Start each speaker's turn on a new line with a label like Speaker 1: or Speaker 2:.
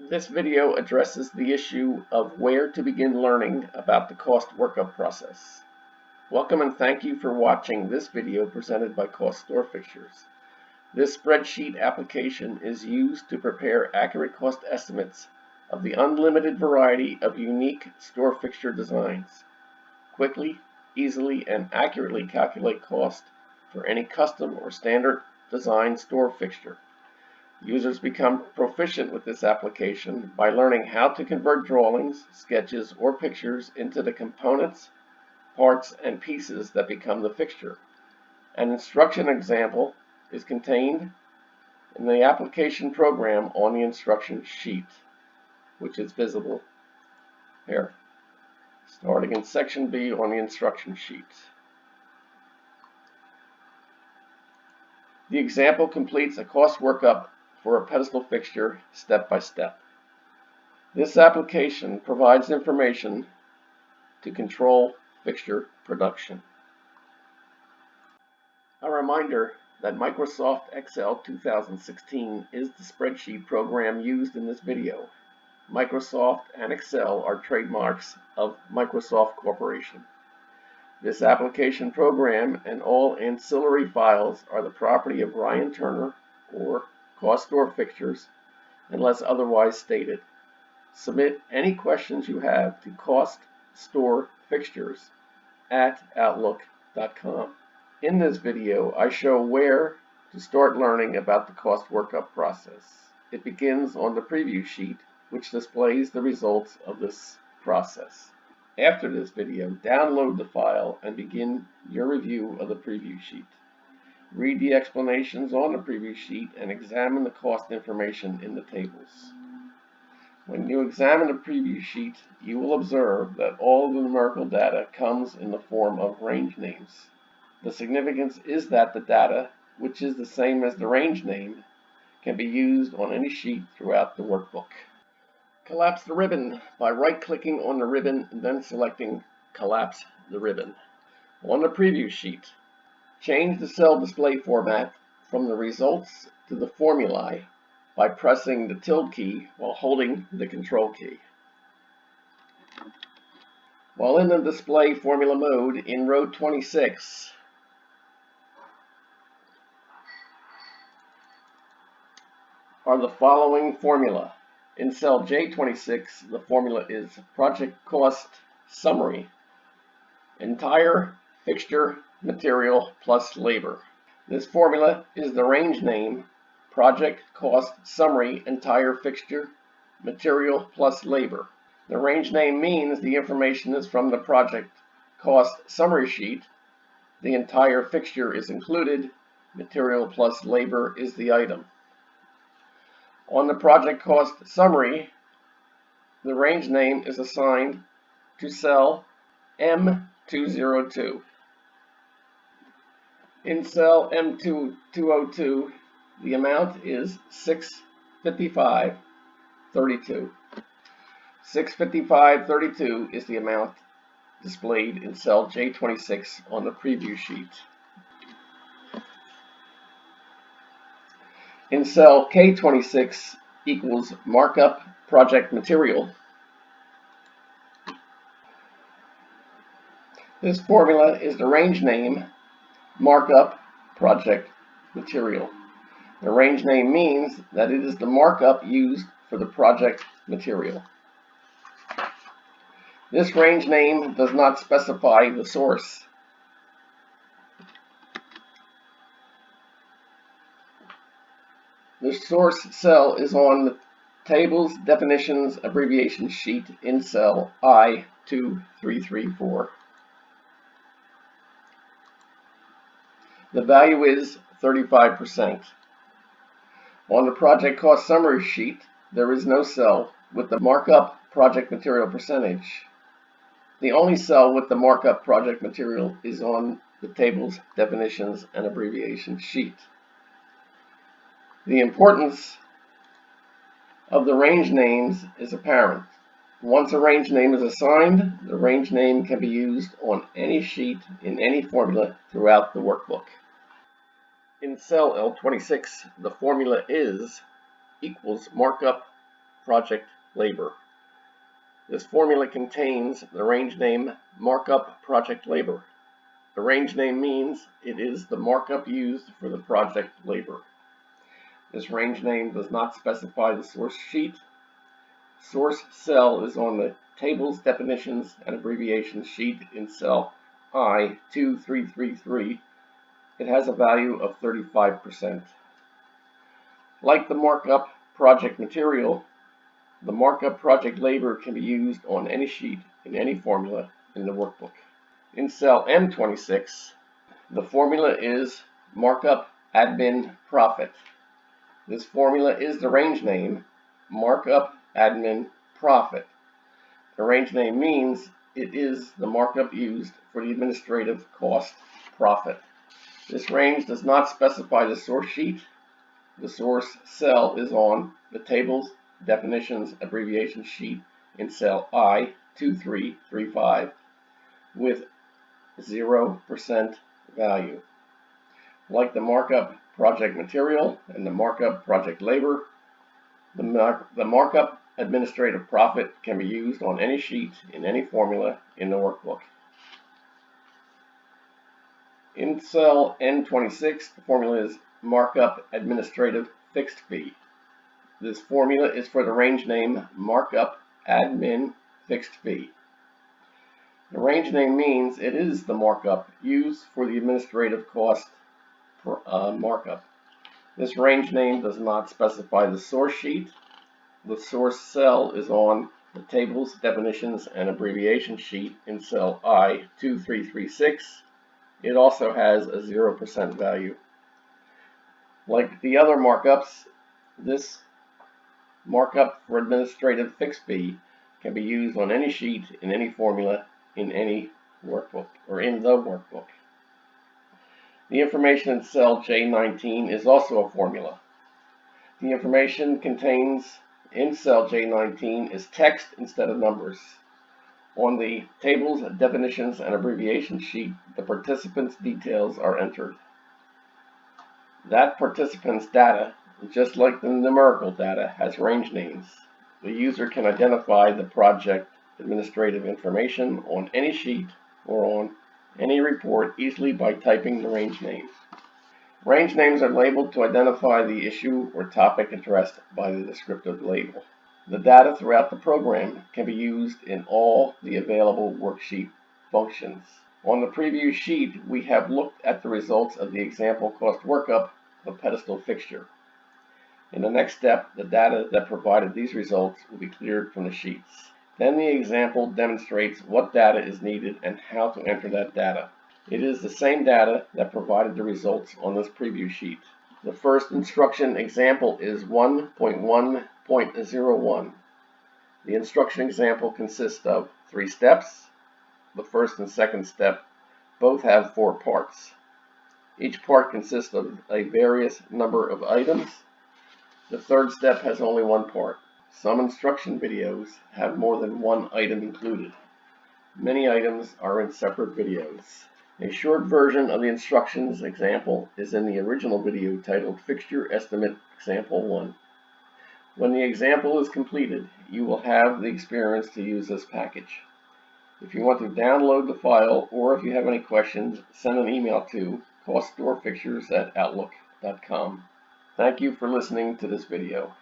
Speaker 1: This video addresses the issue of where to begin learning about the cost workup process. Welcome and thank you for watching this video presented by CostStoreFixtures. This spreadsheet application is used to prepare accurate cost estimates of the unlimited variety of unique store fixture designs. Quickly, easily, and accurately calculate cost for any custom or standard design store fixture. Users become proficient with this application by learning how to convert drawings, sketches, or pictures into the components, parts, and pieces that become the fixture. An instruction example is contained in the application program on the instruction sheet, which is visible here, starting in section B on the instruction sheet. The example completes a cost workup for a pedestal fixture step by step. This application provides information to control fixture production. A reminder that Microsoft Excel 2016 is the spreadsheet program used in this video. Microsoft and Excel are trademarks of Microsoft Corporation. This application program and all ancillary files are the property of Ryan Turner or CostStoreFixtures, unless otherwise stated. Submit any questions you have to CostStoreFixtures@outlook.com. In this video, I show where to start learning about the cost workup process. It begins on the preview sheet, which displays the results of this process. After this video, download the file and begin your review of the preview sheet. Read the explanations on the preview sheet and examine the cost information in the tables. When you examine the preview sheet, you will observe that all the numerical data comes in the form of range names. The significance is that the data, which is the same as the range name, can be used on any sheet throughout the workbook. Collapse the ribbon by right-clicking on the ribbon and then selecting Collapse the Ribbon. On the preview sheet, change the cell display format from the results to the formulae by pressing the tilde key while holding the control key. While in the display formula mode in row 26, are the following formula. In cell J26, the formula is project cost summary, entire fixture material plus labor. This formula is the range name, project cost summary, entire fixture material plus labor. The range name means the information is from the project cost summary sheet. The entire fixture is included. Material plus labor is the item. On the project cost summary, the range name is assigned to cell M202. In cell M202, the amount is $655.32. $655.32 is the amount displayed in cell J26 on the preview sheet. In cell K26 equals markup project material. This formula is the range name, markup project material. The range name means that it is the markup used for the project material. This range name does not specify the source. The source cell is on the table's definitions abbreviation sheet in cell I2334. The value is 35%. On the project cost summary sheet, there is no cell with the markup project material percentage. The only cell with the markup project material is on the table's definitions and abbreviation sheet. The importance of the range names is apparent. Once a range name is assigned, the range name can be used on any sheet in any formula throughout the workbook. In cell L26, the formula is equals markup project labor. This formula contains the range name markup project labor. The range name means it is the markup used for the project labor. This range name does not specify the source sheet. Source cell is on the tables, definitions, and abbreviations sheet in cell I2333. It has a value of 35%. Like the markup project material, the markup project labor can be used on any sheet in any formula in the workbook. In cell M26, the formula is markup admin profit. This formula is the range name markup admin profit. The range name means it is the markup used for the administrative cost profit. This range does not specify the source sheet. The source cell is on the tables, definitions, abbreviations sheet in cell I2335 with 0% value. Like the markup project material and the markup project labor, the markup administrative profit can be used on any sheet in any formula in the workbook. In cell N26, the formula is markup administrative fixed fee. This formula is for the range name markup admin fixed fee. The range name means it is the markup used for the administrative cost markup. This range name does not specify the source sheet. The source cell is on the tables, definitions, and abbreviation sheet in cell I2336. It also has a 0% value. Like the other markups, this markup for administrative fixed fee can be used on any sheet in any formula in any workbook or in the workbook. The information in cell J19 is also a formula. The information contains in cell J19 is text instead of numbers. On the tables, definitions, and abbreviations sheet, the participant's details are entered. That participant's data, just like the numerical data, has range names. The user can identify the project administrative information on any sheet or on any report easily by typing the range name. Range names are labeled to identify the issue or topic addressed by the descriptive label. The data throughout the program can be used in all the available worksheet functions. On the preview sheet, we have looked at the results of the example cost workup of a pedestal fixture. In the next step, the data that provided these results will be cleared from the sheets. Then the example demonstrates what data is needed and how to enter that data. It is the same data that provided the results on this preview sheet. The first instruction example is 1.1.01. The instruction example consists of 3 steps. The first and second step both have 4 parts. Each part consists of a various number of items. The third step has only 1 part. Some instruction videos have more than 1 item included. Many items are in separate videos. A short version of the instructions example is in the original video titled Fixture Estimate Example 1. When the example is completed, you will have the experience to use this package. If you want to download the file or if you have any questions, send an email to CostStoreFixtures@outlook.com. Thank you for listening to this video.